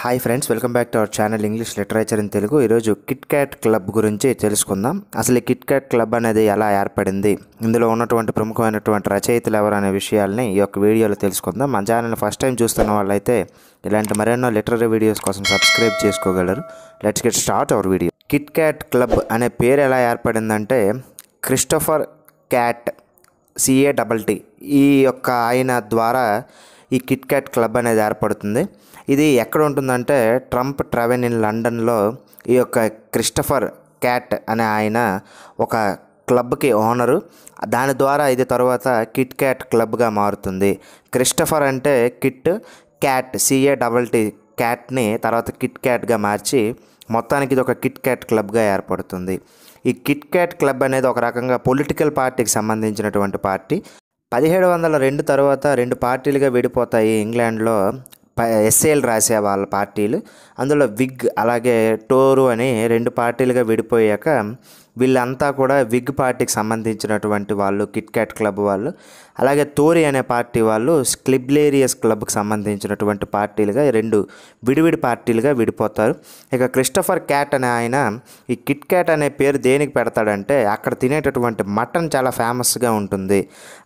Hi friends, welcome back to our channel English literature in Telugu. ఈరోజు Kit Kat club గురించి తెలుసుకుందాం. అసలు ఈ కిట్ క్యాట్ క్లబ్ అనేది ఎలా ఏర్పడింది, ఇందులో ఉన్నటువంటి ప్రముఖమైనటువంటి రచయితలు ఎవరు అనే విషయాల్ని ఈ యొక్క వీడియోలో తెలుసుకుందాం. మన ఛానల్ని ఫస్ట్ టైం చూస్తున్న వాళ్ళైతే ఇలాంటి మరెన్నో లిటరరీ వీడియోస్ కోసం సబ్స్క్రైబ్ చేసుకోగలరు. Let's get start our video. Kit Kat club అనే పేరు ఎలా ఏర్పడిందంటే క్రిస్టోఫర్ క్యాట్ CATT ఈ యొక్క ఆయన ద్వారా ఈ కిట్ క్యాట్ క్లబ్ అనేది ఏర్పడుతుంది. ఇది ఎక్కడ ఉంటుందంటే ట్రంప్ ట్రావెన్ ఇన్ లండన్లో ఈ యొక్క క్రిస్టోఫర్ క్యాట్ అనే ఆయన ఒక క్లబ్కి ఓనరు. దాని ద్వారా ఇది తర్వాత కిట్ క్యాట్ క్లబ్గా మారుతుంది. క్రిస్టోఫర్ అంటే కిట్, క్యాట్ CATT క్యాట్ని తర్వాత కిట్ క్యాట్గా మార్చి మొత్తానికి ఇది ఒక కిట్ క్యాట్ క్లబ్గా ఏర్పడుతుంది. ఈ కిట్ క్యాట్ క్లబ్ అనేది ఒక రకంగా పొలిటికల్ పార్టీకి సంబంధించినటువంటి పార్టీ. 1702 తర్వాత రెండు పార్టీలుగా విడిపోతాయి ఇంగ్లాండ్లో. ఎస్ఏలు రాసే వాళ్ళ పార్టీలు, అందులో విగ్ అలాగే టోరు అని రెండు పార్టీలుగా విడిపోయాక వీళ్ళంతా కూడా విగ్ పార్టీకి సంబంధించినటువంటి వాళ్ళు, కిట్ క్యాట్ క్లబ్ వాళ్ళు. అలాగే టోరీ అనే పార్టీ వాళ్ళు స్క్లిబ్లేరియస్ క్లబ్కి సంబంధించినటువంటి పార్టీలుగా రెండు విడివిడి పార్టీలుగా విడిపోతారు. ఇక క్రిస్టోఫర్ క్యాట్ అనే ఆయన ఈ కిట్ క్యాట్ అనే పేరు దేనికి పెడతాడంటే అక్కడ తినేటటువంటి మటన్ చాలా ఫేమస్గా ఉంటుంది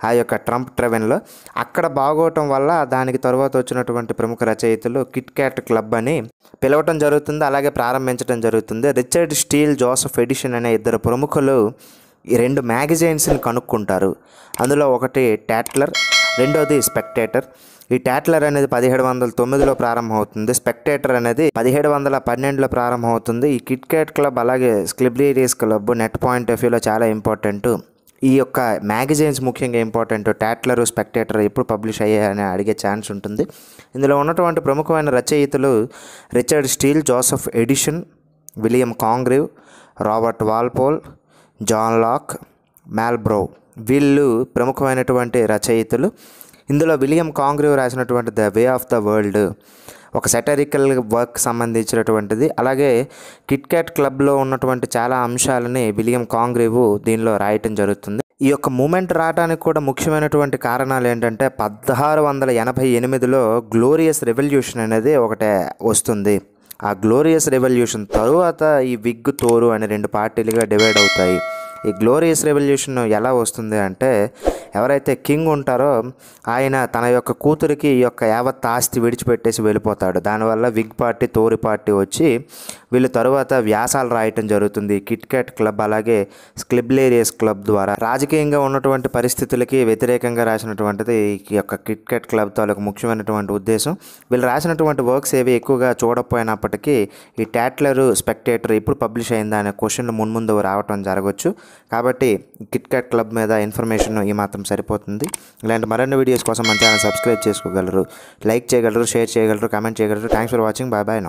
ఆ యొక్క ట్రంప్ ట్రెవెన్లో. అక్కడ బాగోవటం వల్ల దానికి తర్వాత వచ్చినటువంటి ప్రముఖ రచయితలు కిట్ క్యాట్ క్లబ్ అని పిలవటం జరుగుతుంది, అలాగే ప్రారంభించడం జరుగుతుంది. రిచర్డ్ స్టీల్, జోసెఫ్ ఎడిషన్ అనే ఇద్దరు ప్రముఖులు ఈ రెండు మ్యాగజైన్స్ని కనుక్కుంటారు. అందులో ఒకటి టాట్లర్, రెండోది స్పెక్టేటర్. ఈ టాట్లర్ అనేది 1709లో ప్రారంభమవుతుంది. స్పెక్టేటర్ అనేది 1712లో ప్రారంభమవుతుంది. ఈ కిట్ క్యాట్ క్లబ్ అలాగే స్క్లిబ్లేరియస్ క్లబ్ నెట్ పాయింట్ ఆఫ్ వ్యూలో చాలా ఇంపార్టెంట్. ఈ యొక్క మ్యాగజైన్స్ ముఖ్యంగా ఇంపార్టెంట్. టాట్లర్, స్పెక్టేటర్ ఎప్పుడు పబ్లిష్ అయ్యాయని అడిగే ఛాన్స్ ఉంటుంది. ఇందులో ఉన్నటువంటి ప్రముఖమైన రచయితలు Richard Steele, Joseph Addison, William Congreve, Robert Walpole, John Locke, Marlborough. వీళ్ళు ప్రముఖమైనటువంటి రచయితలు. ఇందులో విలియం కాంగ్రీవ్ రాసినటువంటి the way of the world ఒక సెటరికల్ వర్క్ సంబంధించినటువంటిది. అలాగే కిట్ క్యాట్ క్లబ్లో ఉన్నటువంటి చాలా అంశాలని విలియం కాంగ్రీవ్ దీనిలో రాయటం జరుగుతుంది. ఈ యొక్క మూమెంట్ రావడానికి కూడా ముఖ్యమైనటువంటి కారణాలు ఏంటంటే 1688లో గ్లోరియస్ రెవల్యూషన్ అనేది ఒకటే వస్తుంది. ఆ గ్లోరియస్ రెవల్యూషన్ తరువాత ఈ విగ్, టోరు అనే రెండు పార్టీలుగా డివైడ్ అవుతాయి. ఈ గ్లోరియస్ రెవల్యూషన్ ఎలా వస్తుంది అంటే ఎవరైతే కింగ్ ఉంటారో ఆయన తన యొక్క కూతురికి ఈ యొక్క యావత్ ఆస్తి విడిచిపెట్టేసి వెళ్ళిపోతాడు. దానివల్ల విగ్ పార్టీ, టోరీ పార్టీ వచ్చి వీళ్ళు తరువాత వ్యాసాలు రాయటం జరుగుతుంది. కిట్ క్యాట్ క్లబ్ అలాగే స్క్లిబ్లేరియస్ క్లబ్ ద్వారా రాజకీయంగా ఉన్నటువంటి పరిస్థితులకి వ్యతిరేకంగా రాసినటువంటిది ఈ యొక్క కిట్ క్యాట్ క్లబ్ తాలూకు ముఖ్యమైనటువంటి ఉద్దేశం. వీళ్ళు రాసినటువంటి వర్క్స్ ఏవి ఎక్కువగా చూడకపోయినప్పటికీ ఈ టాట్లర్, స్పెక్టేటర్ ఎప్పుడు పబ్లిష్ అయిందా అనే క్వశ్చన్లు మున్ముందు రావటం జరగవచ్చు. కాబట్టి కిట్ క్యాట్ క్లబ్ మీద ఇన్ఫర్మేషన్ ఈ మాత్రం సరిపోతుంది. ఇలాంటి మరిన్ని వీడియోస్ కోసం మన ఛానల్ సబ్స్క్రైబ్ చేసుకోగలరు, లైక్ చేయగలరు, షేర్ చేయగలరు, కామెంట్ చేయగలరు. Thanks for watching. Bye bye.